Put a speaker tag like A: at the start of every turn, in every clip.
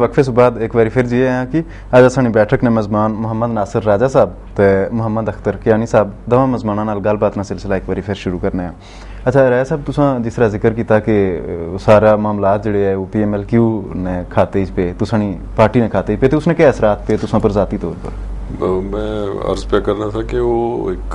A: वक्फे से बाद एक बार फिर जी हैं कि आज असानी बैठक ने मेज़बान मोहम्मद नासिर राजा साहब ते मोहम्मद अख्तर कियानी साहब दवा मेज़बाना नाल गलबात का सिलसिला एक बार फिर शुरू करने हैं। अच्छा राजा साहब तुसां जिस तरह जिक्र किया कि सारा मामलात जिहड़े है वो PMLQ ने खाते पे तुसानी पार्टी ने खाते पे तो उसने क्या असरात पे तुसां पर ज़ाती तौर पर?
B: मैं अर्ज पे करना था कि वो एक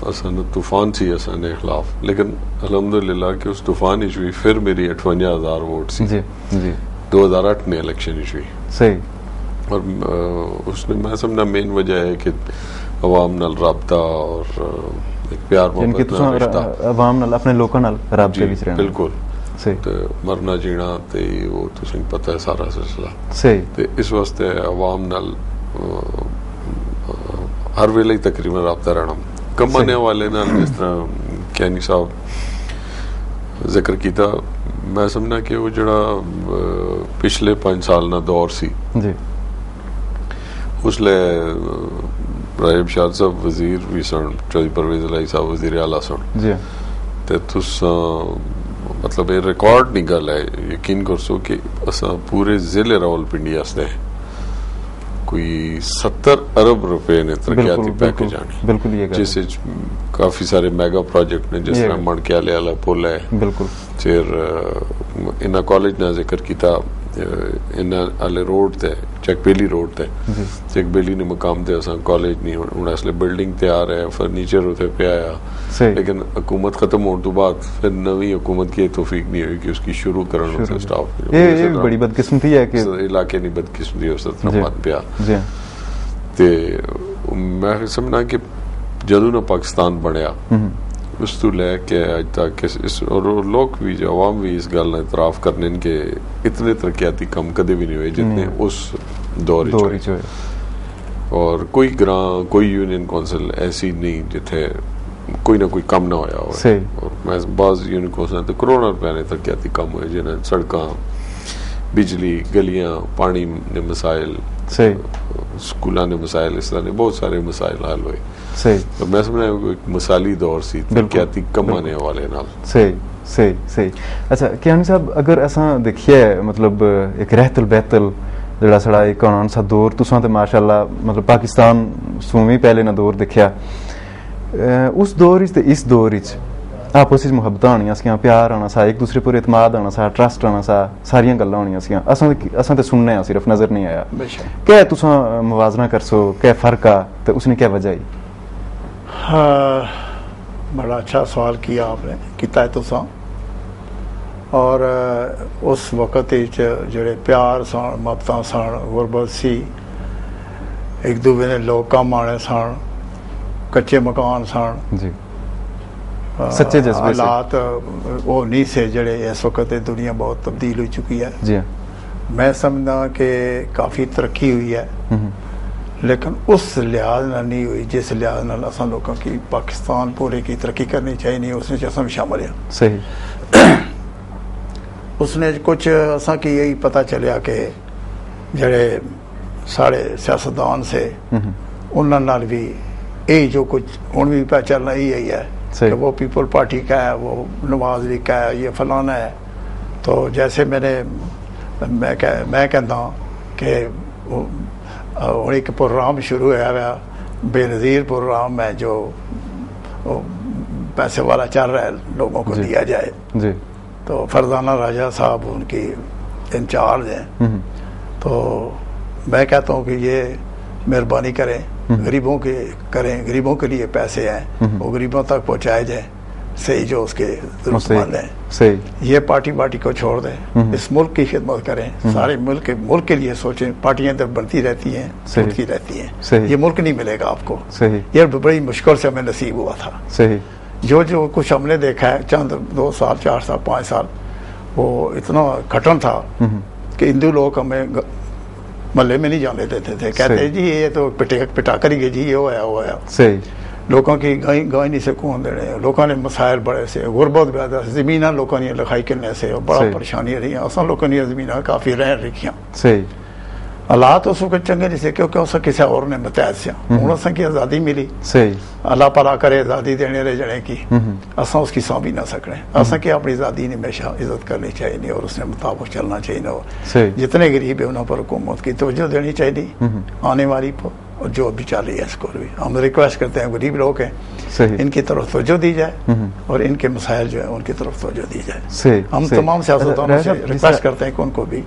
B: असन तूफान सी असाने खिलाफ, लेकिन अल्हम्दुलिल्लाह कि उस तूफान हुई फिर मेरी 58,000 वोट सी
A: जी जी
B: 2008 में इलेक्शन हुई
A: सही।
B: और उसने मैं समझना मेन वजह है कि अवाम नाल राबता और एक प्यार मोहब्बत नाल रिश्ता
A: अवाम नाल अपने लोकां नाल राबते विच रहना
B: बिल्कुल
A: सही
B: ते मरना जीना ते वो तुसें पता है सारा सिलसिला
A: सही।
B: ते इस वास्ते अवाम नाल हर वेले तकरीबन राबता रहना कमाने वाले नाल जिस तरह कैनी साहब जिक्र किया मैं समझना कि वो जड़ा पिछले 5 साल ना दौर सी
A: जी
B: उसले राहिब शाह साहब वजीर भी सन चौधरी परवेज इलाही साहब वजीर आला सन
A: जी
B: ते तुस मतलब ये रिकॉर्ड नहीं गल है यकीन कर सो कि असा पूरे जिले रावलपिंडी आस्ते कोई 70 अरब रुपए ने तरक्याती पैकेज आने
A: बिल्कुल ये
B: जिससे काफी सारे मेगा प्रोजेक्ट ने जिस तरह मणक्याले वाला पुल है
A: बिल्कुल फिर
B: इन्ना कॉलेज ने जिक्र किया इन्ना वाले रोड ते चकबेली रोड ते चकबेली ने मकाम ते असा कॉलेज नहीं हुण असले बिल्डिंग तैयार है फर्नीचर उते पे आया लेकिन हुकूमत खत्म होने तो बाद फिर नवी हुकूमत की तौफीक नहीं हुई कि उसकी शुरू करने से स्टाफ
A: ये बड़ी बदकिस्मती है कि
B: इलाके नहीं बदकिस्मती हो सकता बात पे
A: जी
B: ते मैं समझना कि जदों ना पाकिस्तान बनया उस तो लैके अज तक इस और लोग भी जो अवाम भी इस गल इतराफ करने के इतने तरक्याती कम कदे भी नहीं हुए जितने उस दौर हुए और कोई ग्रां कोई यूनियन काउंसिल ऐसी नहीं जिथे कोई ना कोई कम ना होया हो और मैं बाज यूनियन काउंसिल तो करोड़ों रुपया ने तरक्याती कम हुए जिन्हें सड़कां बिजली गलियां पानी ने मसाइल स्कूलों ने मसाइल इस तरह ने बहुत सारे मसाइल हल हुए
A: सही।
B: तो मैं समझना एक मिसाली दौर सी तरक्याती कमाने वाले नाल
A: सही सही सही। अच्छा कियानी साहब अगर असा देखिए मतलब एक रहतल बहतल जड़ा साड़ा एक कौन सा दौर तुसां ते माशाअल्लाह मतलब पाकिस्तान सूमी पहले ना दौर देखिया उस दौर ते इस दौर आपस में मुहब्बत आनियां सी प्यार आना सा एक दूसरे पर इतमाद आना सा ट्रस्ट आना सा सारियां गल्लां होनियां सी असां ते सुनने आ सिर्फ नजर नहीं आया क्या तुसां मुवाजना कर सो क्या फर्क आ ते उसने क्या वजह आई?
C: हाँ बड़ा अच्छा सवाल किया आपने किया है तुसां और उस वक्त जेड़े प्यार सन मुहब्बतां सन गुरबत सी एक दूसरे ने लोग कम आने सन कच्चे मकान सन
A: जी सच्चे जज्बे
C: हालात वो नहीं से जड़े इस वक्त दुनिया बहुत तब्दील हो चुकी है
A: जी
C: मैं समझदा कि काफ़ी तरक्की हुई है लेकिन उस लिहाज नाल नहीं हुई जिस लिहाज नाल असां लोगों की पाकिस्तान पूरे की तरक्की करनी चाहिए नहीं उसने असां भी शामिल है
A: सही
C: उसने कुछ असां की यही पता चलिया कि जड़े साढ़े सियासतदान से उन्होंने नाल भी यही जो कुछ हुण भी पता चलना यही है कि वो पीपल पार्टी का है वो नवाज लीग का है ये फलाना है तो जैसे मैं कहता कि और एक प्रोग्राम शुरू हुआ हुआ बेनज़ीर प्रोग्राम है जो पैसे वाला चल रहा है लोगों को दिया जाए
A: जी
C: तो फरजाना राजा साहब उनकी इंचार्ज हैं तो मैं कहता हूँ कि ये मेहरबानी करें गरीबों के करें गरीबों के लिए पैसे हैं वो गरीबों तक पहुँचाए जाए सही जो उसके जरूरतमंद हैं
A: सही
C: ये पार्टी को छोड़ दें इस मुल्क की खिदमत करें सारे मुल्क के लिए सोचें पार्टियां इधर बनती रहती हैं टूटती रहती हैं ये मुल्क नहीं मिलेगा आपको
A: सही
C: ये बड़ी मुश्किल से हमें नसीब हुआ था
A: सही
C: जो कुछ हमने देखा है चंद 2 साल 4 साल 5 साल वो इतना घटन था कि हिंदू लोग हमें महल्ले में नहीं जाने देते थे कहते जी ये तो पिटा करेंगे जी ये होया
A: सही
C: लोगों की गाय नहीं से कौन देने लोगों ने मसाइल बड़े से गुरबत ज्यादा जमीन लोगों ने लिखाई करने से बड़ा परेशानी रही असा लोगों ने जमीन काफ़ी रह रखियाँ
A: सही
C: हालात उस वक्त चंगे नहीं से क्योंकि उस किसी और ने बताया सी हूँ असा की आज़ादी मिली
A: सही
C: अल्लाह भला करे आज़ादी देने रहे जने की असा उसकी सौंप भी ना सकने असा की अपनी आज़ादी ने हमेशा इज्जत करनी चाहिए और उसने मुताबिक चलना चाहिए और जितने गरीब है उन्होंने पर हुकूमत की तवज्जो देनी चाहिए आने वाली पर और जो अभी चल रही है इसको भी हम रिक्वेस्ट करते हैं गरीब लोग हैं इनकी तरफ तवज्जो दी जाए और इनके मसाइल जो है उनकी तरफ तवज्जो दी जाए हम तमाम सियासतदानों से रिक्वेस्ट करते हैं कि उनको भी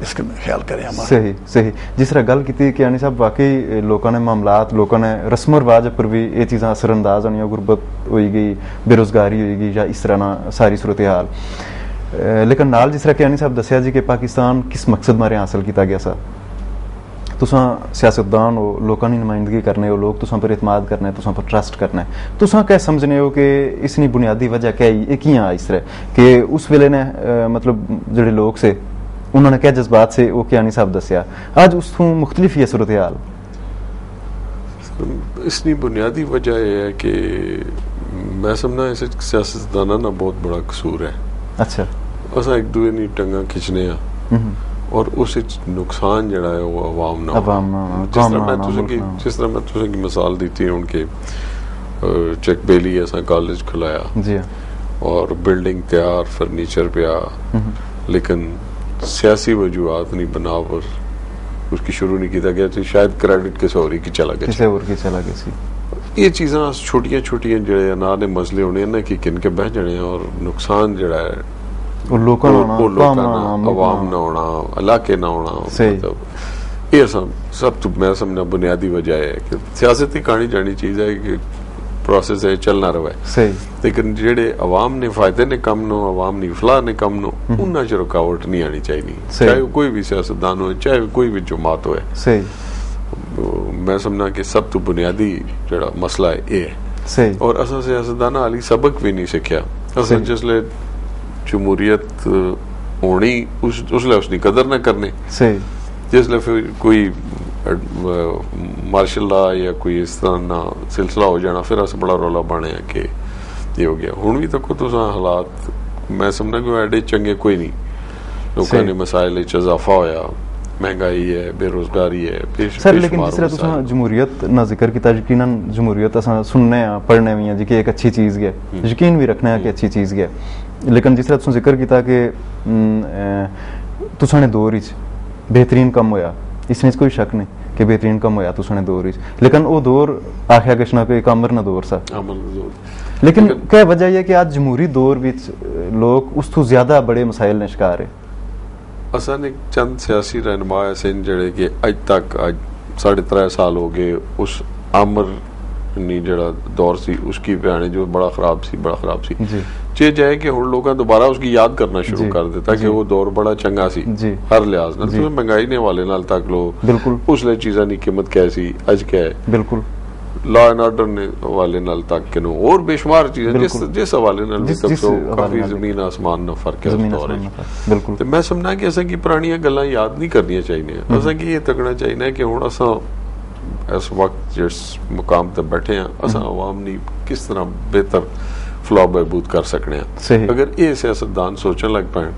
C: इसका ख्याल करें हमारा
A: सही सही जिस तरह गल की कि यानी साहब वाकई लोगों ने मामलात लोगों ने रस्म रवाज पर भी ये चीज़ां असरअंदाज होनी गुरबत हो गई बेरोजगारी हो गई या इस तरह ना सारी सूरत हाल लेकिन नाल जिस तरह कि यानी साहब दसिया जी कि पाकिस्तान किस मकसद मारे हासिल किया गया सा तुसां सियासतदान हो लोगों की नुमाइंदगी करने हो लोग तुसां पर इतमाद करने तुसां पर ट्रस्ट करना है तुसां क्या समझने हो कि इसकी बुनियादी वजह क्या है कियां इस तरह कि उस वेले ने मतलब जोड़े लोग से उन्होंने क्या जज्बात से वो क्या नहीं साहब दसिया आज उस मुख्तलिफ ही है सूरत हाल
B: इसकी बुनियादी वजह यह है कि मैं समझना इस सियासतदाना ना बहुत बड़ा कसूर है
A: अच्छा
B: असा एक दूसरे की टंगा खिंचने और उस नुकसान जड़ा है वो अवाम ना जिस तरह मैं तुझे की मिसाल दी थी उनके चेक बेली ऐसा कॉलेज खुलाया
A: जी
B: और बिल्डिंग तैयार फर्नीचर पे आ लेकिन सियासी वजूहत नहीं बना और उसकी शुरू नहीं किया गया तो शायद क्रेडिट किसी और की चला गया ये चीज़ां छोटियां छोटियां जड़े अनार ने मसले होने ना कि किन के बह जाने और नुकसान जड़ा है अवाम ना होना इलाके ना होना मतलब ये सब तो मैं समझना बुनियादी वजह है कि सियासत की कहानी जानी चीज़ है कि प्रोसेस है चलना रहे लेकिन जेडे अवाम ने फायदे ने कम नो अवाम ने फलाह ने कम नो उन्ना च रुकावट नहीं आनी चाहिए चाहे कोई भी सियासतदान हो चाहे कोई भी जमात हो मैं समझना कि सब तो बुनियादी जड़ा मसला है ये है और असा सियासतदाना हाली सबक भी नहीं सीखा असा जिसले जमहूरियत होनी उसले उसकी कदर न करने जिसले फिर कोई मार्शल लॉ या कोई इस तरह ना सिलसिला हो जाना फिर अस बड़ा रौला बने कि ये हो गया हुण भी तको तुसां हालात मैं समझना कि एडे चंगे कोई नहीं लोगों ने मसाइल इजाफा होया महंगाई है बेरोजगारी है
A: सर लेकिन जिस तरह तुसां जमहूरियत ना जिक्र किया यकीनन जमहूरियत असां सुनने आ पढ़ने भी जी कि एक अच्छी चीज़ है यकीन भी रखने कि अच्छी चीज़ है लेकिन जिस तरह तुसां जिक्र किया कि तुसां ने दौर बेहतरीन कम होया इसमें कोई शक नहीं कि बेहतरीन कम होया तुसां दौर लेकिन वो दौर आख्या गशना कोई अमर ना दौर सा लेकिन क्या वजह है कि आज जमहूरी दौर विच लोग उस तो ज्यादा बड़े मसाइल ने शिकार है
B: असा ने चंद सियासी रहनुमा ऐसे जड़े कि अज तक आज 3.5 साल हो गए उस आमर नी जड़ा दौर सी उसकी बयाने जो बड़ा खराब सी चे जाए कि हुण लोग दोबारा उसकी याद करना शुरू कर देता कि वो दौर बड़ा चंगा सी हर लिहाज नाल तो महंगाई ने हवाले नाल तक लो
A: बिल्कुल
B: उसले चीज़ां दी कीमत कैसी अज क्या है
A: बिल्कुल
B: लॉ एंड ऑर्डर ने हवाले नाल तक के नो और बेशुमार चीजें जिस हवाले नाल भी तक तो काफी जमीन आसमान ना फर्क है उस दौर में
A: बिल्कुल
B: तो मैं समझना कि असा की पुरानियां गल्लां याद नहीं करनियां चाहिए असा की ये तकना चाहिए कि हुण असा इस वक्त जिस मुकाम तक बैठे हैं असा अवाम नी किस तरह बेहतर फलाह बहबूद कर सकने हैं अगर ये सियासतदान सोचने लग पाए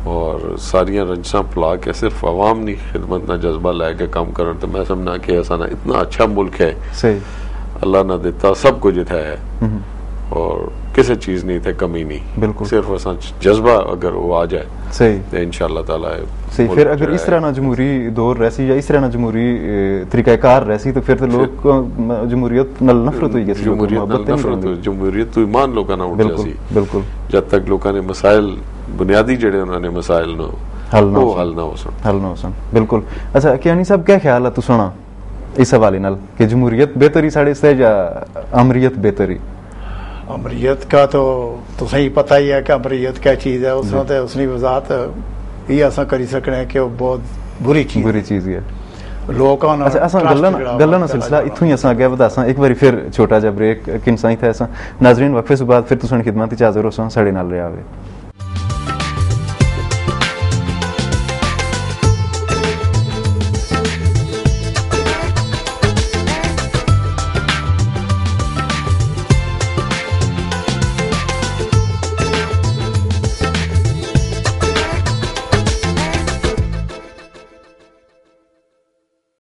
B: और सारिया रंजसा फला के सिर्फ अवाम की खिदमत ना जज्बा लैके काम करन तो मैं समझना कि ऐसा ना इतना अच्छा मुल्क है अल्लाह ना देता सब कुछ इतना है और किसी चीज नहीं थे कमी नहीं
A: बिल्कुल
B: सिर्फ ऐसा जज्बा अगर वो आ जाए
A: सही
B: तो इंशाअल्लाह ताला
A: सही फिर अगर इस तरह ना जमहूरी दौर रहसी या इस तरह ना जमहूरी तरीकाकार रहसी तो फिर तो लोग जमहूरियत नल नफरत हुई गई
B: जमहूरियत तो ईमान लोगों ना उठ जासी
A: बिल्कुल
B: जब तक लोगों ने मसाइल बुनियादी जड़े उन्होंने मसाइल नो हल ना हो सन
A: बिल्कुल अच्छा कियानी साहब क्या ख्याल है तुसना इस हवाले नाल कि जमहूरियत बेहतरी साढ़े से या अमरीयत बेहतरी
C: अमरीयत का तो सही पता ही है कि अमरीयत क्या चीज़ है उसने तो उसकी वजाहत ये असा करी सकने कि वो बहुत बुरी
A: चीज़ है
C: लोगों
A: अच्छा असा गल्लां सिलसिला इत्थों ही असा अगे वधासां एक बारी फिर छोटा जिहा ब्रेक किन साई था असा नाज़रीन वक्फे से बाद फिर तुसां दी खिदमत च हाज़र होसां साढ़े नाल रहा